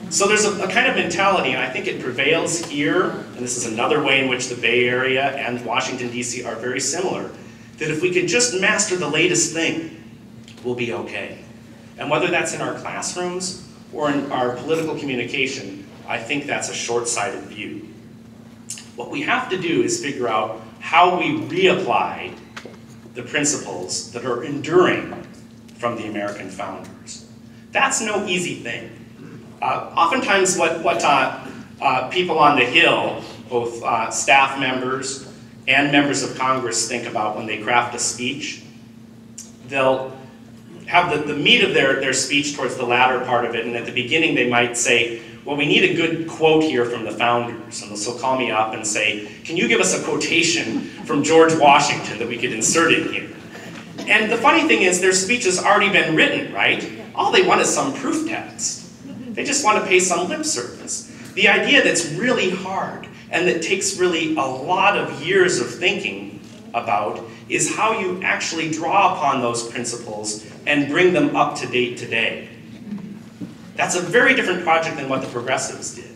So there's a kind of mentality, and I think it prevails here, and this is another way in which the Bay Area and Washington, D.C. are very similar, that if we could just master the latest thing, we'll be okay. And whether that's in our classrooms or in our political communication, I think that's a short-sighted view. What we have to do is figure out how we reapply the principles that are enduring from the American founders. That's no easy thing. Oftentimes what people on the Hill, both staff members and members of Congress, think about when they craft a speech, they'll have the meat of their speech towards the latter part of it, and at the beginning they might say, well, we need a good quote here from the founders. And they'll call me up and say, can you give us a quotation from George Washington that we could insert in here? And the funny thing is, their speech has already been written, right? All they want is some proof text. They just want to pay some lip service. The idea that's really hard and that takes really a lot of years of thinking about is how you actually draw upon those principles and bring them up to date today. That's a very different project than what the progressives did.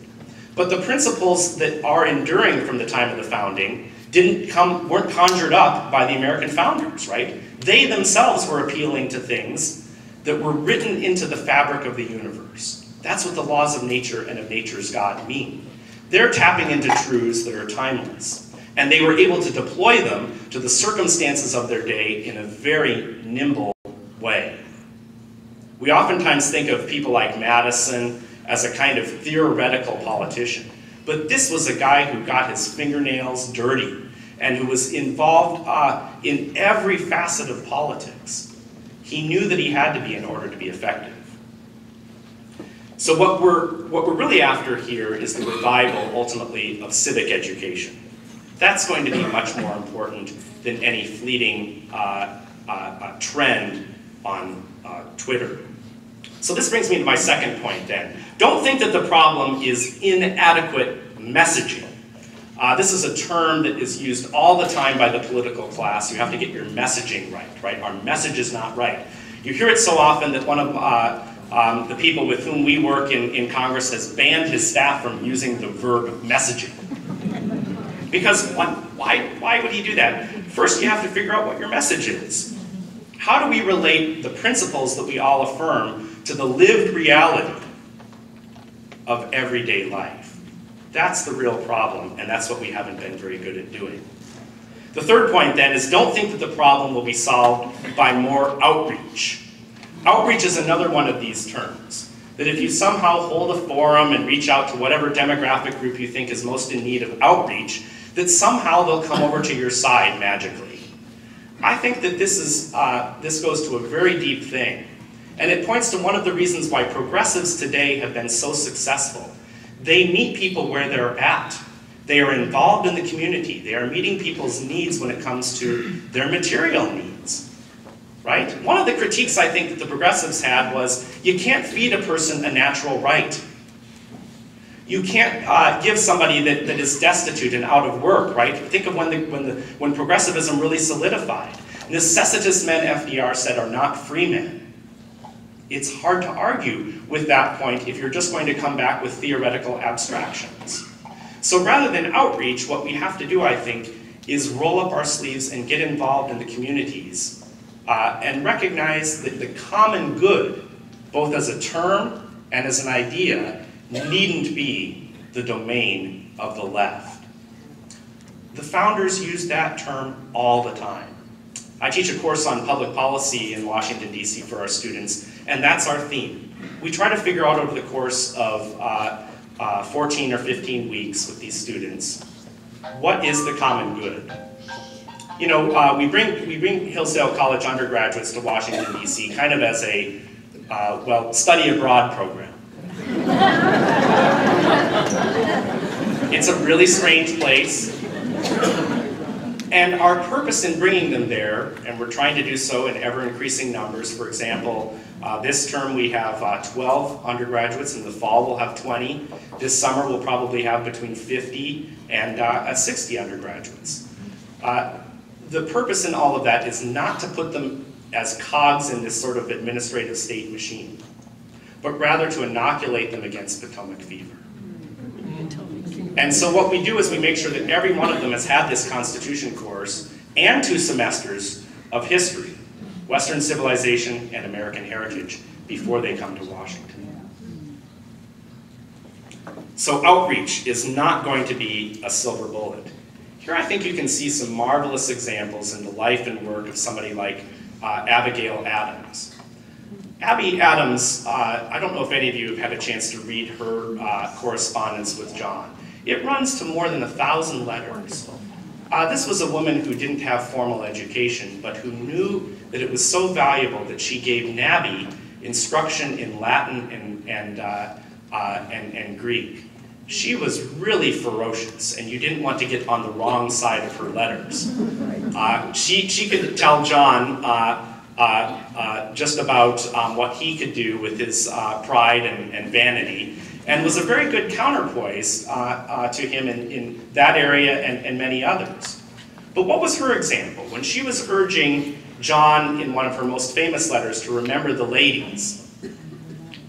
But the principles that are enduring from the time of the founding weren't conjured up by the American founders, right? They themselves were appealing to things that were written into the fabric of the universe. That's what the laws of nature and of nature's God mean. They're tapping into truths that are timeless, and they were able to deploy them to the circumstances of their day in a very nimble way. We oftentimes think of people like Madison as a kind of theoretical politician, but this was a guy who got his fingernails dirty and who was involved in every facet of politics. He knew that he had to be in order to be effective. So what we're really after here is the revival, ultimately, of civic education. That's going to be much more important than any fleeting trend on Twitter. So this brings me to my second point then. Don't think that the problem is inadequate messaging. This is a term that is used all the time by the political class. You have to get your messaging right? Our message is not right. You hear it so often that one of the people with whom we work in Congress has banned his staff from using the verb messaging. Because why would he do that? First, you have to figure out what your message is. How do we relate the principles that we all affirm to the lived reality of everyday life? That's the real problem, and that's what we haven't been very good at doing. The third point then is don't think that the problem will be solved by more outreach. Outreach is another one of these terms. That if you somehow hold a forum and reach out to whatever demographic group you think is most in need of outreach, that somehow they'll come over to your side magically. I think that this goes to a very deep thing. And it points to one of the reasons why progressives today have been so successful. They meet people where they're at. They are involved in the community. They are meeting people's needs when it comes to their material needs, right? One of the critiques I think that the progressives had was, you can't feed a person a natural right. You can't give somebody that is destitute and out of work, right? Think of when progressivism really solidified. Necessitous men, FDR said, are not free men. It's hard to argue with that point if you're just going to come back with theoretical abstractions. So rather than outreach, what we have to do, I think, is roll up our sleeves and get involved in the communities and recognize that the common good, both as a term and as an idea, needn't be the domain of the left. The founders used that term all the time. I teach a course on public policy in Washington, D.C. for our students, and that's our theme. We try to figure out over the course of 14 or 15 weeks with these students, what is the common good? You know, we bring Hillsdale College undergraduates to Washington, D.C. kind of as a, study abroad program. It's a really strange place. And our purpose in bringing them there, and we're trying to do so in ever-increasing numbers. For example, this term we have 12 undergraduates. In the fall we'll have 20. This summer we'll probably have between 50 and 60 undergraduates. The purpose in all of that is not to put them as cogs in this sort of administrative state machine. but rather to inoculate them against Potomac fever. And so what we do is we make sure that every one of them has had this Constitution course and 2 semesters of history, Western civilization and American heritage, before they come to Washington. So outreach is not going to be a silver bullet. Here I think you can see some marvelous examples in the life and work of somebody like Abigail Adams. Abby Adams, I don't know if any of you have had a chance to read her correspondence with John. It runs to more than 1,000 letters. This was a woman who didn't have formal education, but who knew that it was so valuable that she gave Nabby instruction in Latin and Greek. She was really ferocious, and you didn't want to get on the wrong side of her letters. She could tell John just about what he could do with his pride and vanity, and was a very good counterpoise to him in that area and many others. But what was her example? When she was urging John in one of her most famous letters to remember the ladies,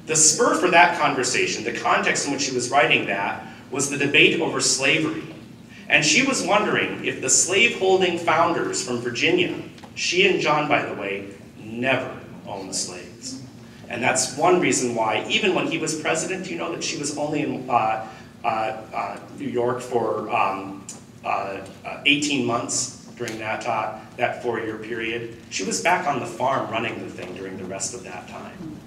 the spur for that conversation, the context in which she was writing that, was the debate over slavery. And she was wondering if the slave-holding founders from Virginia, she and John, by the way, never owned slaves. And that's one reason why, even when he was president, you know that she was only in New York for 18 months during that 4-year period. She was back on the farm running the thing during the rest of that time.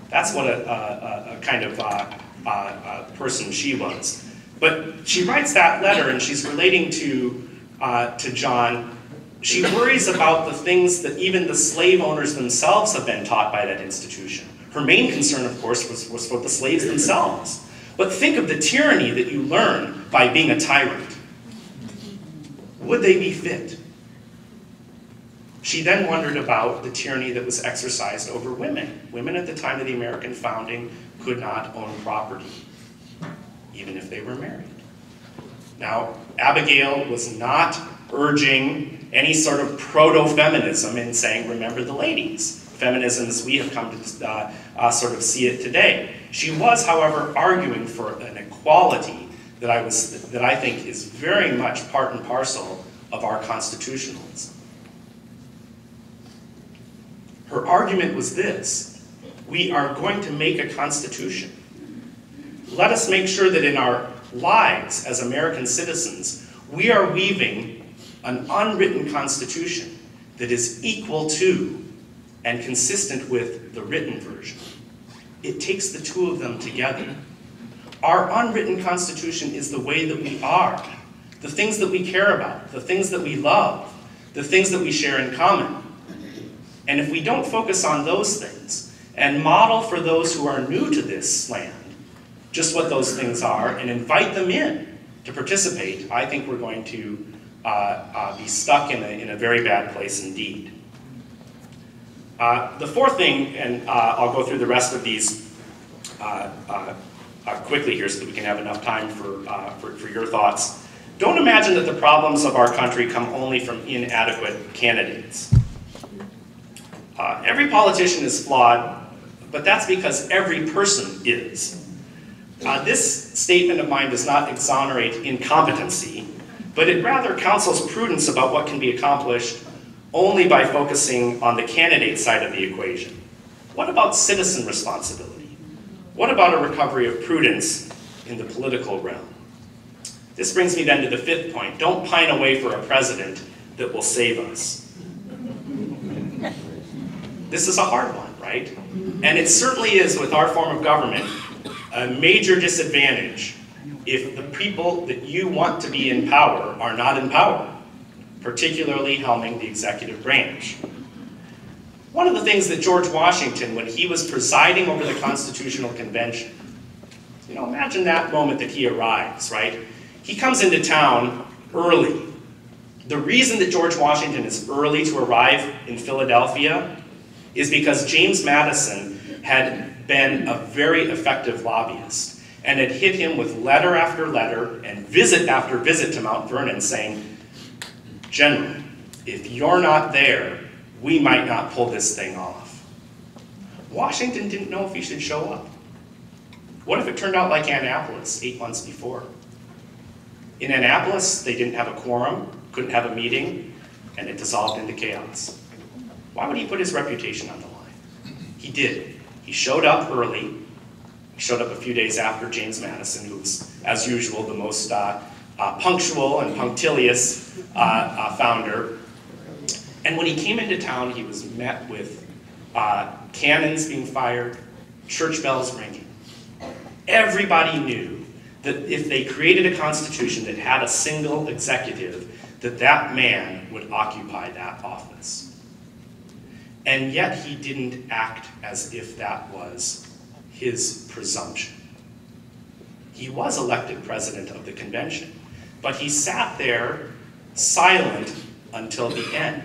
That's what a kind of person she was. But she writes that letter, and she's relating to John. She worries about the things that even the slave owners themselves have been taught by that institution. Her main concern, of course, was for the slaves themselves. But think of the tyranny that you learn by being a tyrant. Would they be fit? She then wondered about the tyranny that was exercised over women. Women at the time of the American founding could not own property, even if they were married. Now, Abigail was not urging any sort of proto-feminism in saying, remember the ladies. Feminism as we have come to sort of see it today. She was, however, arguing for an equality that I think is very much part and parcel of our constitutionalism. Her argument was this: we are going to make a constitution. Let us make sure that in our lives as American citizens, we are weaving an unwritten constitution that is equal to and consistent with the written version. It takes the two of them together. Our unwritten constitution is the way that we are, the things that we care about, the things that we love, the things that we share in common. And if we don't focus on those things and model for those who are new to this land just what those things are and invite them in to participate, I think we're going to be stuck in a very bad place indeed. The fourth thing, and I'll go through the rest of these quickly here so that we can have enough time for your thoughts. Don't imagine that the problems of our country come only from inadequate candidates. Every politician is flawed, but that's because every person is. This statement of mine does not exonerate incompetency, but it rather counsels prudence about what can be accomplished only by focusing on the candidate side of the equation. What about citizen responsibility? What about a recovery of prudence in the political realm? This brings me then to the fifth point. Don't pine away for a president that will save us. This is a hard one, right? And it certainly is, with our form of government, a major disadvantage if the people that you want to be in power are not in power, particularly helming the executive branch. One of the things that George Washington, when he was presiding over the Constitutional Convention, you know, imagine that moment that he arrives, right? He comes into town early. The reason that George Washington is early to arrive in Philadelphia is because James Madison had been a very effective lobbyist and had hit him with letter after letter and visit after visit to Mount Vernon saying, General, if you're not there, we might not pull this thing off. Washington didn't know if he should show up. What if it turned out like Annapolis 8 months before? In Annapolis, they didn't have a quorum, couldn't have a meeting, and it dissolved into chaos. Why would he put his reputation on the line? He did. He showed up early. He showed up a few days after James Madison, who was, as usual, the most punctual and punctilious founder. And when he came into town, he was met with cannons being fired, church bells ringing. Everybody knew that if they created a constitution that had a single executive, that that man would occupy that office. And yet he didn't act as if that was his presumption. He was elected president of the convention, but he sat there silent until the end.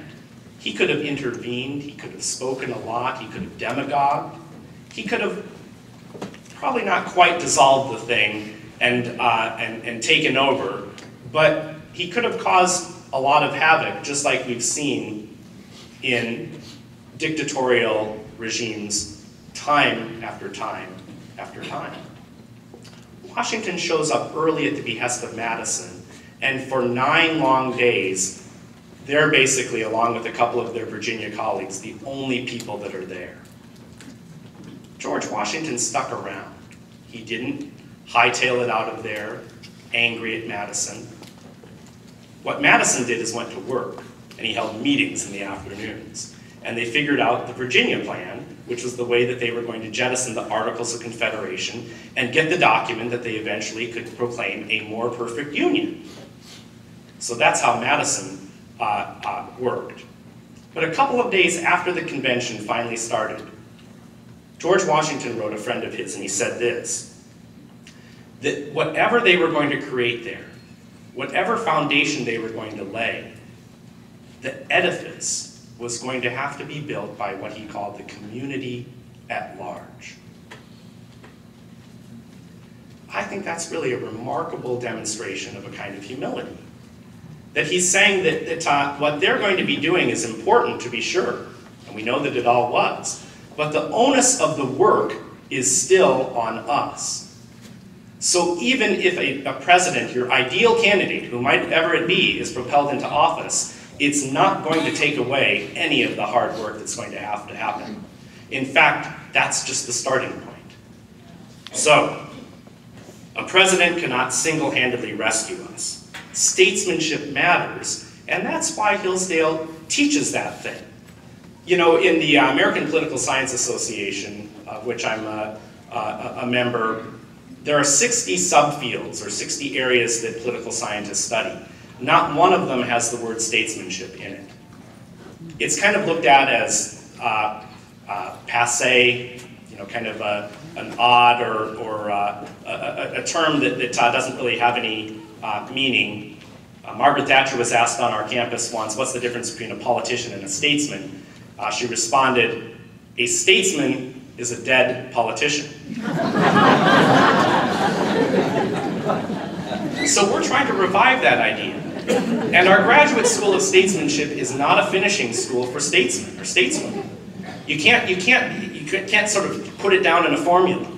He could have intervened, he could have spoken a lot, he could have demagogued, he could have probably not quite dissolved the thing and taken over, but he could have caused a lot of havoc, just like we've seen in dictatorial regimes time after time after time. Washington shows up early at the behest of Madison, and for 9 long days, they're basically, along with a couple of their Virginia colleagues, the only people that are there. George Washington stuck around. He didn't hightail it out of there, angry at Madison. What Madison did is went to work, and he held meetings in the afternoons. And they figured out the Virginia plan, which was the way that they were going to jettison the Articles of Confederation and get the document that they eventually could proclaim a more perfect union. So that's how Madison worked. But a couple of days after the convention finally started, George Washington wrote a friend of his, and he said this, that whatever they were going to create there, whatever foundation they were going to lay, the edifice was going to have to be built by what he called the community at large. I think that's really a remarkable demonstration of a kind of humility. That he's saying that what they're going to be doing is important, to be sure, and we know that it all was, but the onus of the work is still on us. So even if a president, your ideal candidate, who might ever it be, is propelled into office, it's not going to take away any of the hard work that's going to have to happen. In fact, that's just the starting point. So, a president cannot single-handedly rescue us. Statesmanship matters, and that's why Hillsdale teaches that thing. You know, in the American Political Science Association, of which I'm a member, there are 60 subfields or 60 areas that political scientists study. Not one of them has the word statesmanship in it. It's kind of looked at as passé, you know, kind of an odd or a term that doesn't really have any meaning. Margaret Thatcher was asked on our campus once, what's the difference between a politician and a statesman? She responded, a statesman is a dead politician. So we're trying to revive that idea. And our graduate school of statesmanship is not a finishing school for statesmen or stateswomen. You can't sort of put it down in a formula.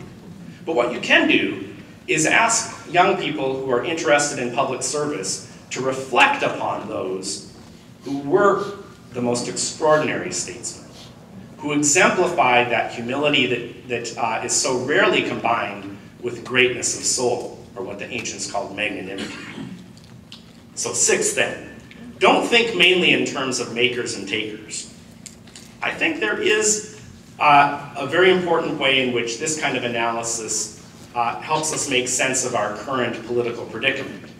But what you can do is ask young people who are interested in public service to reflect upon those who were the most extraordinary statesmen, who exemplified that humility that is so rarely combined with greatness of soul, or what the ancients called magnanimity. So 6th then, don't think mainly in terms of makers and takers. I think there is a very important way in which this kind of analysis helps us make sense of our current political predicament.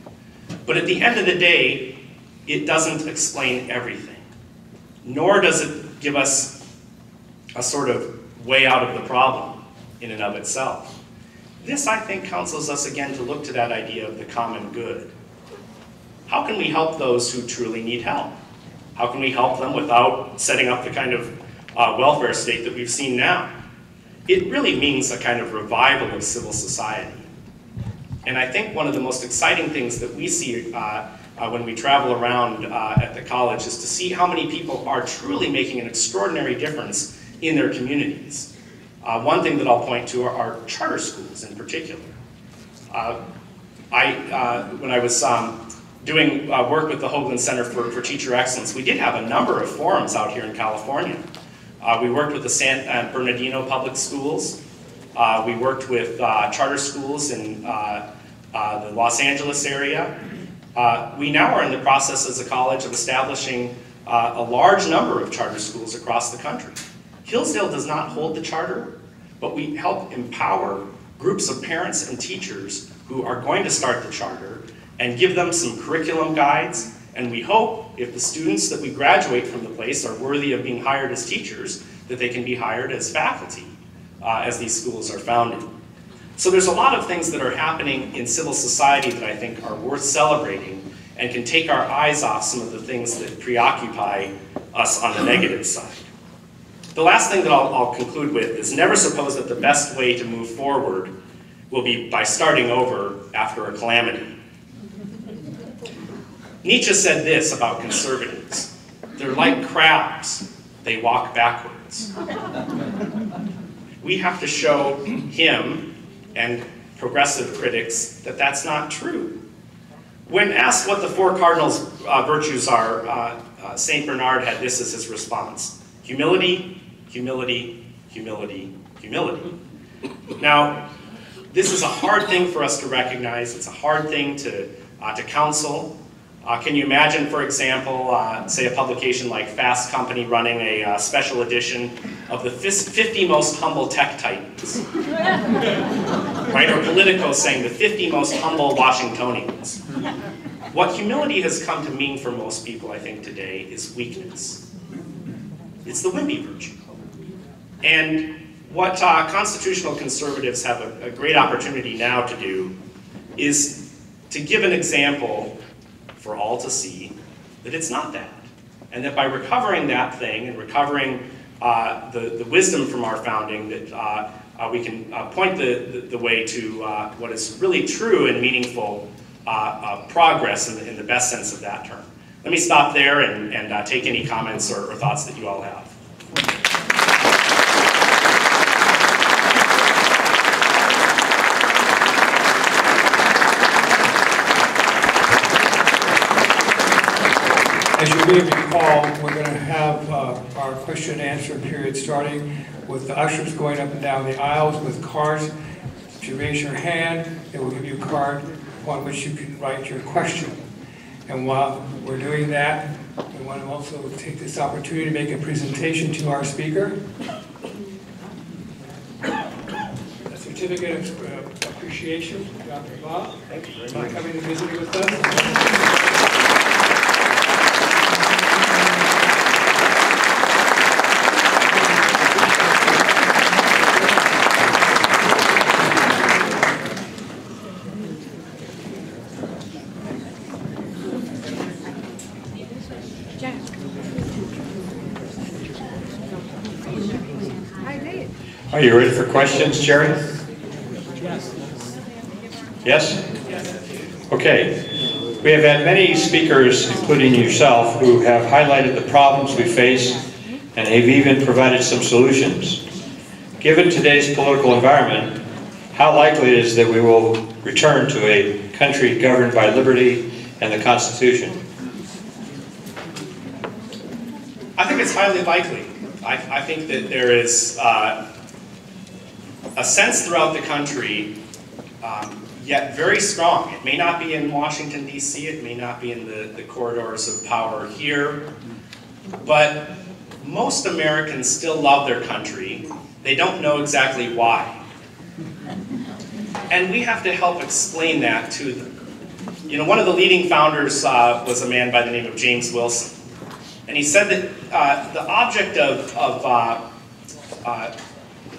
But at the end of the day, it doesn't explain everything, nor does it give us a sort of way out of the problem in and of itself. This, I think, counsels us again to look to that idea of the common good. How can we help those who truly need help? How can we help them without setting up the kind of welfare state that we've seen now? It really means a kind of revival of civil society. And I think one of the most exciting things that we see when we travel around at the college is to see how many people are truly making an extraordinary difference in their communities. One thing that I'll point to are charter schools in particular. When I was doing work with the Hoogland Center for Teacher Excellence, we did have a number of forums out here in California. We worked with the San Bernardino Public Schools. We worked with charter schools in the Los Angeles area. We now are in the process as a college of establishing a large number of charter schools across the country. Hillsdale does not hold the charter, but we help empower groups of parents and teachers who are going to start the charter and give them some curriculum guides. And we hope if the students that we graduate from the place are worthy of being hired as teachers, that they can be hired as faculty as these schools are founded. So there's a lot of things that are happening in civil society that I think are worth celebrating and can take our eyes off some of the things that preoccupy us on the negative side. The last thing that I'll conclude with is never suppose that the best way to move forward will be by starting over after a calamity. Nietzsche said this about conservatives: they're like crabs, they walk backwards. We have to show him and progressive critics that that's not true. When asked what the four cardinals virtues are, St. Bernard had this as his response: humility, humility, humility, humility. Now, this is a hard thing for us to recognize. It's a hard thing to counsel. Can you imagine, for example, say a publication like Fast Company running a special edition of the 50 most humble tech titans? Right? Or Politico saying the 50 most humble Washingtonians. What humility has come to mean for most people, I think, today is weakness. It's the wimpy virtue. And what constitutional conservatives have a great opportunity now to do is to give an example for all to see that it's not that. And that by recovering that thing and recovering the wisdom from our founding, that we can point the way to what is really true and meaningful progress in the best sense of that term. Let me stop there and take any comments or thoughts that you all have. As you may recall, we're going to have our question and answer period starting with the ushers going up and down the aisles with cards. If you raise your hand, they will give you a card on which you can write your question. And while we're doing that, we want to also take this opportunity to make a presentation to our speaker. A certificate of appreciation, Dr. Bobb. Thank you very For much. coming to visit with us. Are you ready for questions, Jerry? Yes? Okay. We have had many speakers, including yourself, who have highlighted the problems we face and have even provided some solutions. Given today's political environment, how likely is it that we will return to a country governed by liberty and the Constitution? I think it's highly likely. I think that there is a sense throughout the country, yet very strong. It may not be in Washington, D.C., it may not be in the corridors of power here, but most Americans still love their country. They don't know exactly why. And we have to help explain that to them. You know, one of the leading founders was a man by the name of James Wilson. And he said that the object of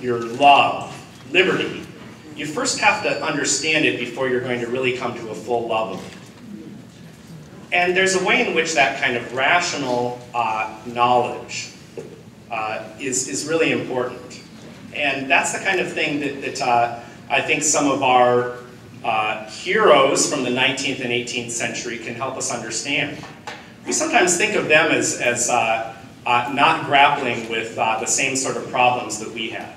your love, liberty, you first have to understand it before you're going to really come to a full love of it. And there's a way in which that kind of rational knowledge is really important. And that's the kind of thing that I think some of our heroes from the 19th and 18th century can help us understand. We sometimes think of them as not grappling with the same sort of problems that we had.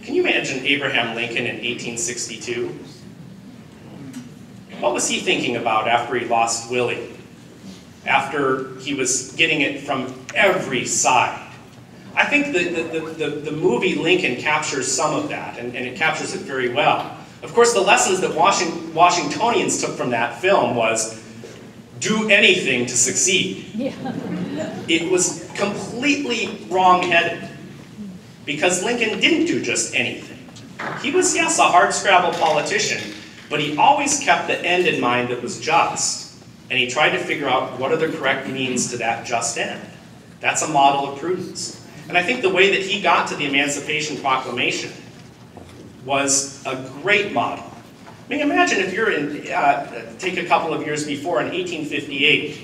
Can you imagine Abraham Lincoln in 1862? What was he thinking about after he lost Willie? After he was getting it from every side? I think the movie Lincoln captures some of that, and it captures it very well. Of course, the lessons that Washingtonians took from that film was, do anything to succeed. Yeah. It was completely wrong-headed, because Lincoln didn't do just anything. He was, yes, a hardscrabble politician, but he always kept the end in mind that was just, and he tried to figure out what are the correct means to that just end. That's a model of prudence. And I think the way that he got to the Emancipation Proclamation was a great model. I mean, imagine if you're in, take a couple of years before, in 1858,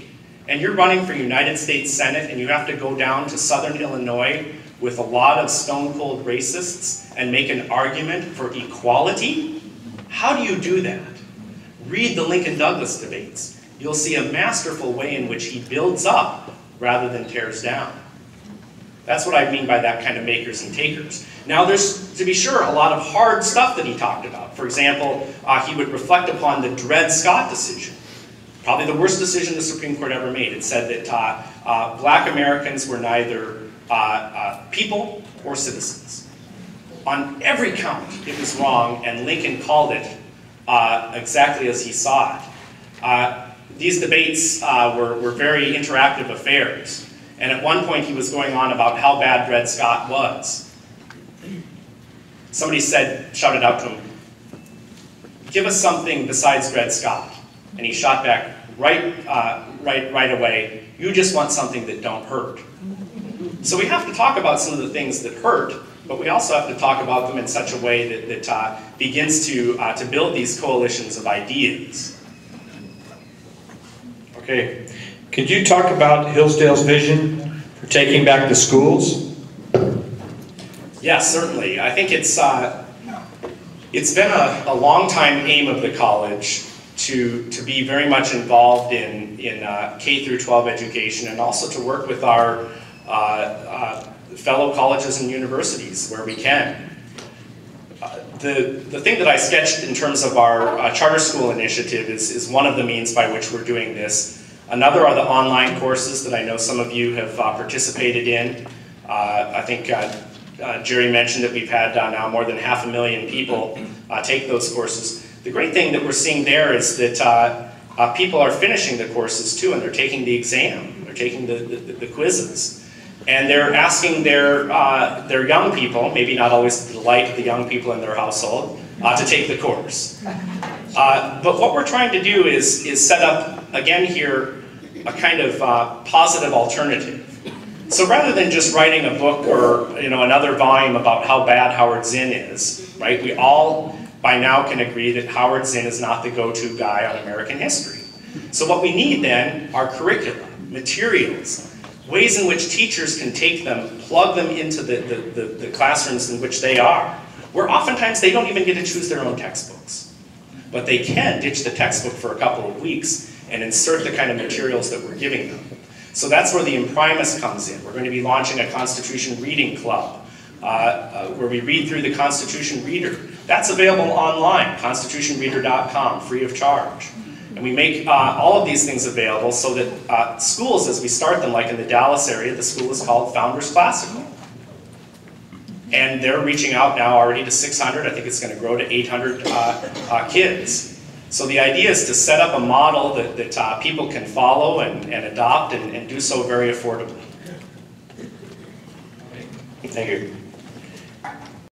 and you're running for United States Senate, and you have to go down to Southern Illinois with a lot of stone-cold racists and make an argument for equality. How do you do that? Read the Lincoln-Douglas debates. You'll see a masterful way in which he builds up rather than tears down. That's what I mean by that kind of makers and takers. Now there's, to be sure, a lot of hard stuff that he talked about. For example, he would reflect upon the Dred Scott decision. Probably the worst decision the Supreme Court ever made. It said that black Americans were neither people or citizens. On every count, it was wrong, and Lincoln called it exactly as he saw it. These debates were very interactive affairs. And at one point he was going on about how bad Dred Scott was. Somebody shouted out to him, "Give us something besides Dred Scott." And he shot back right away, "You just want something that don't hurt." So we have to talk about some of the things that hurt, but we also have to talk about them in such a way that begins to build these coalitions of ideas. Okay. Could you talk about Hillsdale's vision for taking back the schools? Yes, certainly. I think it's been a long time aim of the college to be very much involved in K through 12 education, and also to work with our fellow colleges and universities where we can. The thing that I sketched in terms of our charter school initiative is one of the means by which we're doing this. Another are the online courses that I know some of you have participated in. I think Jerry mentioned that we've had now more than 500,000 people take those courses. The great thing that we're seeing there is that people are finishing the courses too, and they're taking the exam, they're taking the quizzes. And they're asking their young people, maybe not always the delight of the young people in their household, to take the course. But what we're trying to do is set up, again here, a kind of positive alternative. So rather than just writing a book or another volume about how bad Howard Zinn is, right? We all by now can agree that Howard Zinn is not the go-to guy on American history. So what we need then are curricula, materials, ways in which teachers can take them, plug them into the classrooms in which they are, where oftentimes they don't even get to choose their own textbooks. But they can ditch the textbook for a couple of weeks and insert the kind of materials that we're giving them. So that's where the Imprimus comes in. We're going to be launching a Constitution Reading Club, where we read through the Constitution Reader. That's available online, constitutionreader.com, free of charge. And we make all of these things available so that schools, as we start them, like in the Dallas area, the school is called Founders Classical. And they're reaching out now already to 600, I think it's going to grow to 800 kids. So the idea is to set up a model that people can follow and adopt and do so very affordably. Thank you.